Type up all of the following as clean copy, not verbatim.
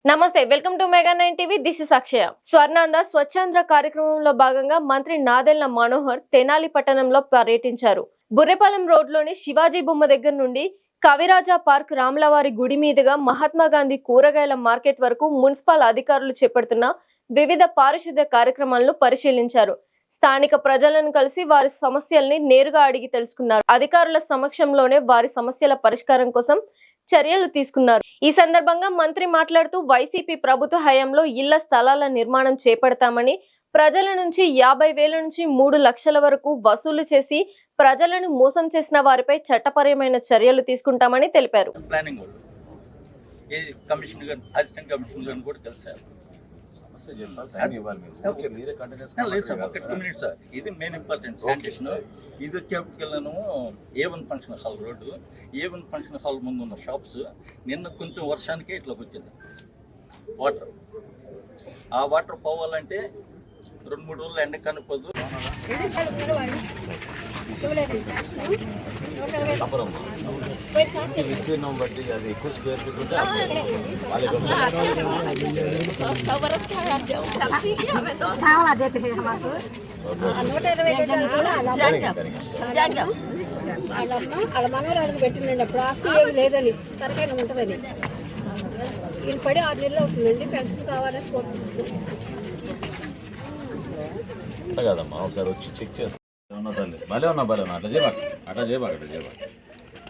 నమస్తే, welcome to Mega 9 TV. This is Akshaya. Swarnandhra Swachhandhra కార్యక్రమంలో భాగంగా మంత్రి నాదెళ్ల మనోహర్ తెనాలి పట్టణంలో పర్యటించారు. బుర్రెపాలెం రోడ్లోని శివాజీ బొమ్మ దగ్గర నుండి కవిరాజా పార్క్, రాములవారి గుడి మీదుగా మహాత్మా గాంధీ కూరగాయల మార్కెట్ వరకు మున్సిపల్ అధికారులు చేపడుతున్న వివిధ పారిశుద్ధ్య కార్యక్రమాలను పరిశీలించారు. స్థానిక ప్రజలను కలిసి వారి సమస్యల్ని నేరుగా అడిగి తెలుసుకున్నారు. అధికారుల సమక్షంలోనే వారి సమస్యల పరిష్కారం కోసం చర్యలు తీసుకున్నారు. ఈ సందర్భంగా మంత్రి మాట్లాడుతూ వైసీపీ ప్రభుత్వ హయాంలో ఇళ్ల స్థలాల నిర్మాణం చేపడతామని, ప్రజల నుంచి 50,000 నుంచి 3 లక్షల వరకు వసూలు చేసి ప్రజలను మోసం చేసిన వారిపై చట్టపరమైన చర్యలు తీసుకుంటామని తెలిపారు. ఇది మెయిన్ ఇంపార్టెంట్ శానిటేషన్. ఇది వచ్చేప్పటికెళ్ళను A1 function hall road, A1 function hall ముందు ఉన్న షాప్స్ నిన్న కొంచెం వర్షానికే ఇట్లా వచ్చింది వాటర్. ఆ వాటర్ పోవాలంటే 2-3 రోజులు ఎండ కనిపోదు. విస్తీర్ణం బట్టి అది ఎక్కువ స్క్వేర్ ఫీట్ ఉంటే వాళ్ళ మనవరాలకు పెట్టిందండి. అప్పుడు ఆస్తి ఏమి లేదని సరికైనా ఉంటుందని ఈయన పడి 6 నెలలు అవుతుందండి. పెన్షన్ కావాలని అంత కదమ్మా, ఒకసారి వచ్చి చెక్ చేస్తా. తల్లి భలే ఉన్నా అట్లా చేయబాక, అట్లా చేయబాక, అట్లా చేయబాక,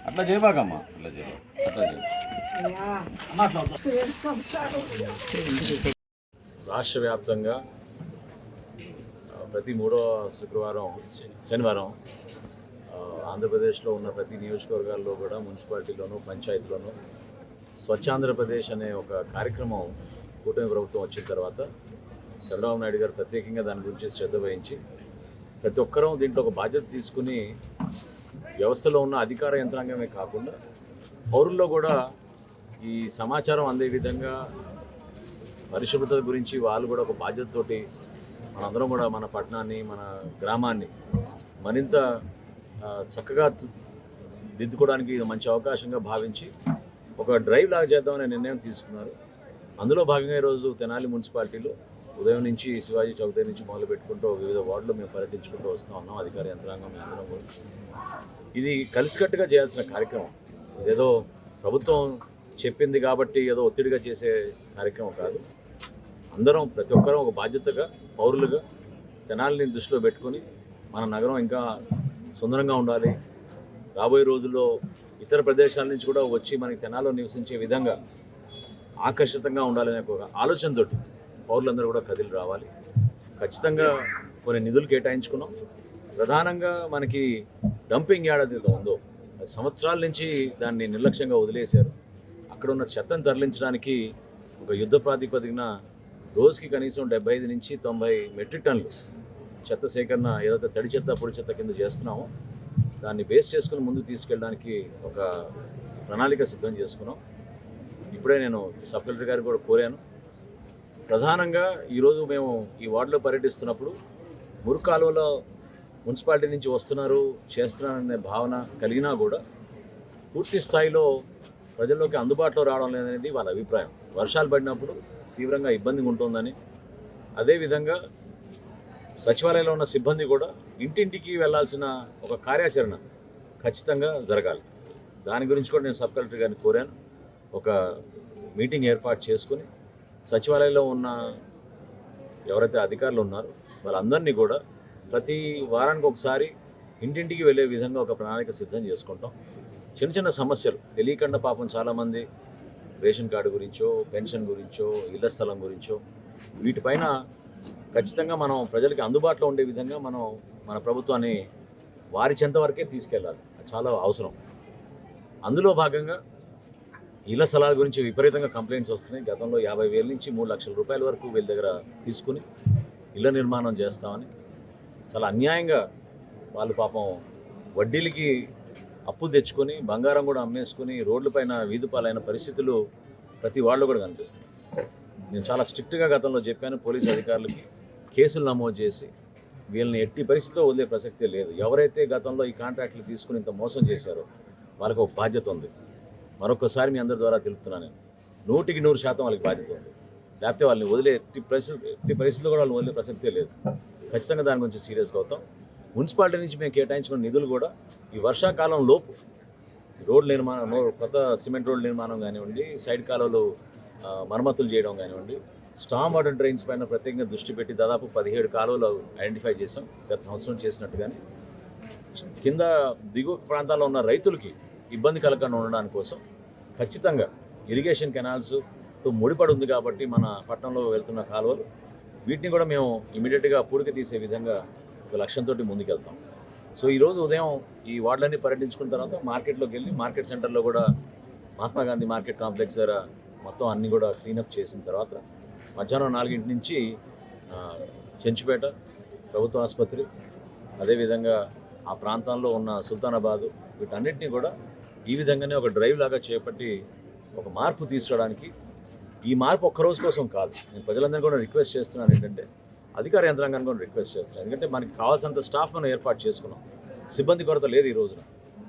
అట్లా చేయబాకమ్మా, అట్లా చేయబాక, అట్లా చేయబాక. రాష్ట్ర వ్యాప్తంగా ప్రతి 3వ శనివారం ఆంధ్రప్రదేశ్లో ఉన్న ప్రతి నియోజకవర్గాల్లో కూడా మున్సిపాలిటీలోనూ పంచాయతీలోనూ స్వచ్ఛాంధ్రప్రదేశ్ అనే ఒక కార్యక్రమం కూటమి ప్రభుత్వం వచ్చిన తర్వాత చంద్రబాబు నాయుడు గారు ప్రత్యేకంగా దాని గురించి శ్రద్ధ వహించి ప్రతి ఒక్కరూ దీంట్లో ఒక బాధ్యత తీసుకుని వ్యవస్థలో ఉన్న అధికార యంత్రాంగమే కాకుండా పౌరుల్లో కూడా ఈ సమాచారం అందే విధంగా పరిశుభ్రత గురించి వాళ్ళు కూడా ఒక బాధ్యతతోటి మనందరం కూడా మన పట్టణాన్ని, మన గ్రామాన్ని మరింత చక్కగా దిద్దుకోవడానికి ఇది మంచి అవకాశంగా భావించి ఒక డ్రైవ్ లాగా చేద్దామనే నిర్ణయం తీసుకున్నారు. అందులో భాగంగా ఈరోజు తెనాలి మున్సిపాలిటీలో ఉదయం నుంచి శివాజీ చౌక్ నుంచి మొదలు పెట్టుకుంటూ వివిధ వార్డులు మేము పర్యటించుకుంటూ వస్తూ ఉన్నాం. అధికార యంత్రాంగం అందరం కూడా ఇది కలిసికట్టుగా చేయాల్సిన కార్యక్రమం. ఇదేదో ప్రభుత్వం చెప్పింది కాబట్టి ఏదో ఒత్తిడిగా చేసే కార్యక్రమం కాదు. అందరం ప్రతి ఒక్కరూ ఒక బాధ్యతగా పౌరులుగా తెనాలిని దృష్టిలో పెట్టుకొని మన నగరం ఇంకా సుందరంగా ఉండాలి, రాబోయే రోజుల్లో ఇతర ప్రదేశాల నుంచి కూడా వచ్చి మనకి తెనాలిలో నివసించే విధంగా ఆకర్షితంగా ఉండాలనే ఒక ఆలోచనతో పౌరులందరూ కూడా కదిలి రావాలి. ఖచ్చితంగా కొన్ని నిధులు కేటాయించుకున్నాం. ప్రధానంగా మనకి డంపింగ్ యార్డ్ ఏదో ఉందో సంవత్సరాల నుంచి దాన్ని నిర్లక్ష్యంగా వదిలేశారు. అక్కడ ఉన్న చెత్తను తరలించడానికి ఒక యుద్ధ ప్రాతిపదికన రోజుకి కనీసం 75 నుంచి 90 మెట్రిక్ టన్నులు చెత్త సేకరణ ఏదైతే తడి చెత్త, పొడి చెత్త కింద చేస్తున్నామో దాన్ని బేస్ చేసుకుని ముందుకు తీసుకెళ్ళడానికి ఒక ప్రణాళిక సిద్ధం చేసుకున్నాం. ఇప్పుడే నేను సబ్ కలెక్టర్ గారికి కూడా కోరాను. ప్రధానంగా ఈరోజు మేము ఈ వార్డులో పర్యటిస్తున్నప్పుడు మురుకాలువలో మున్సిపాలిటీ నుంచి వస్తున్నారు, చేస్తున్నారనే భావన కలిగినా కూడా పూర్తి స్థాయిలో ప్రజల్లోకి అందుబాటులో రావడం లేదనేది వాళ్ళ అభిప్రాయం. వర్షాలు పడినప్పుడు తీవ్రంగా ఇబ్బందిగా ఉంటుందని, అదేవిధంగా సచివాలయంలో ఉన్న సిబ్బంది కూడా ఇంటింటికి వెళ్లాల్సిన ఒక కార్యాచరణ ఖచ్చితంగా జరగాలి. దాని గురించి కూడా నేను సబ్ కలెక్టర్ గారిని కోరాను. ఒక మీటింగ్ ఏర్పాటు చేసుకుని సచివాలయంలో ఉన్న ఎవరైతే అధికారులు ఉన్నారో వాళ్ళందరినీ కూడా ప్రతి వారానికి ఒకసారి ఇంటింటికి వెళ్ళే విధంగా ఒక ప్రణాళిక సిద్ధం చేసుకుంటాం. చిన్న చిన్న సమస్యలు తెలియకుండా పాపం చాలామంది రేషన్ కార్డు గురించో, పెన్షన్ గురించో, ఇళ్ల స్థలం గురించో వీటిపైన ఖచ్చితంగా మనం ప్రజలకి అందుబాటులో ఉండే విధంగా మనం మన ప్రభుత్వాన్ని వారి చెంత వరకే తీసుకెళ్ళాలి. అది చాలా అవసరం. అందులో భాగంగా ఇళ్ల స్థలాల గురించి విపరీతంగా కంప్లైంట్స్ వస్తున్నాయి. గతంలో 50,000 నుంచి 3 లక్షల రూపాయల వరకు వీళ్ళ దగ్గర తీసుకుని ఇళ్ల నిర్మాణం చేస్తామని చాలా అన్యాయంగా వాళ్ళు పాపం వడ్డీలకి అప్పు తెచ్చుకొని బంగారం కూడా అమ్మేసుకుని రోడ్లపైన వీధిపాలైన పరిస్థితులు ప్రతి వాళ్ళు కూడా కనిపిస్తున్నాయి. నేను చాలా స్ట్రిక్ట్గా గతంలో చెప్పాను, పోలీసు అధికారులకి కేసులు నమోదు చేసి వీళ్ళని ఎట్టి పరిస్థితిలో వదిలే ప్రసక్తే లేదు. ఎవరైతే గతంలో ఈ కాంట్రాక్ట్లు తీసుకుని ఇంత మోసం చేశారో వాళ్ళకు ఒక బాధ్యత ఉంది. మరొకసారి మీ అందరి ద్వారా తెలుపుతున్నాను. 100% వాళ్ళకి బాధ్యత ఉంది. లేకపోతే వాళ్ళని వదిలే ఎట్టి పరిస్థితుల్లో కూడా వాళ్ళని వదిలే ప్రసక్తే లేదు. ఖచ్చితంగా దాని గురించి సీరియస్గా అవుతాం. మున్సిపాలిటీ నుంచి మేము కేటాయించుకున్న నిధులు కూడా ఈ వర్షాకాలం లోపు రోడ్ల నిర్మాణం, కొత్త సిమెంట్ రోడ్ల నిర్మాణం కానివ్వండి, సైడ్ కాలువలు మరమ్మతులు చేయడం కానివ్వండి, స్టామ్ వాటర్ డ్రైన్స్ పైన ప్రత్యేకంగా దృష్టి పెట్టి దాదాపు 17 కాలువలు ఐడెంటిఫై చేసాం గత సంవత్సరం చేసినట్టుగానే. కింద దిగువ ప్రాంతాల్లో ఉన్న రైతులకి ఇబ్బంది కలగకుండా ఉండడానికి కోసం ఖచ్చితంగా ఇరిగేషన్ కెనాల్స్తో ముడిపడి ఉంది కాబట్టి మన పట్టణంలో వెళ్తున్న కాలువలు వీటిని కూడా మేము ఇమీడియట్గా పూడికి తీసే విధంగా ఒక లక్ష్యంతో ముందుకెళ్తాం. సో ఈరోజు ఉదయం ఈ వార్డులన్నీ పర్యటించుకున్న తర్వాత మార్కెట్లోకి వెళ్ళి మార్కెట్ సెంటర్లో కూడా మహాత్మా గాంధీ మార్కెట్ కాంప్లెక్స్ దగ్గర మొత్తం అన్నీ కూడా క్లీనప్ చేసిన తర్వాత మధ్యాహ్నం 4 నుంచి చెంచుపేట ప్రభుత్వ ఆసుపత్రి, అదేవిధంగా ఆ ప్రాంతంలో ఉన్న సుల్తానాబాదు, వీటన్నిటినీ కూడా ఈ విధంగానే ఒక డ్రైవ్ లాగా చేపట్టి ఒక మార్పు తీసుకురావడానికి, ఈ మార్పు ఒక్క రోజు కోసం కాదు, నేను ప్రజలందరినీ కూడా రిక్వెస్ట్ చేస్తున్నాను ఏంటంటే అధికార యంత్రాంగాన్ని కూడా రిక్వెస్ట్ చేస్తున్నాను. ఎందుకంటే మనకి కావాల్సినంత స్టాఫ్ మనం ఏర్పాటు చేసుకున్నాం, సిబ్బంది కొరత లేదు ఈ రోజున.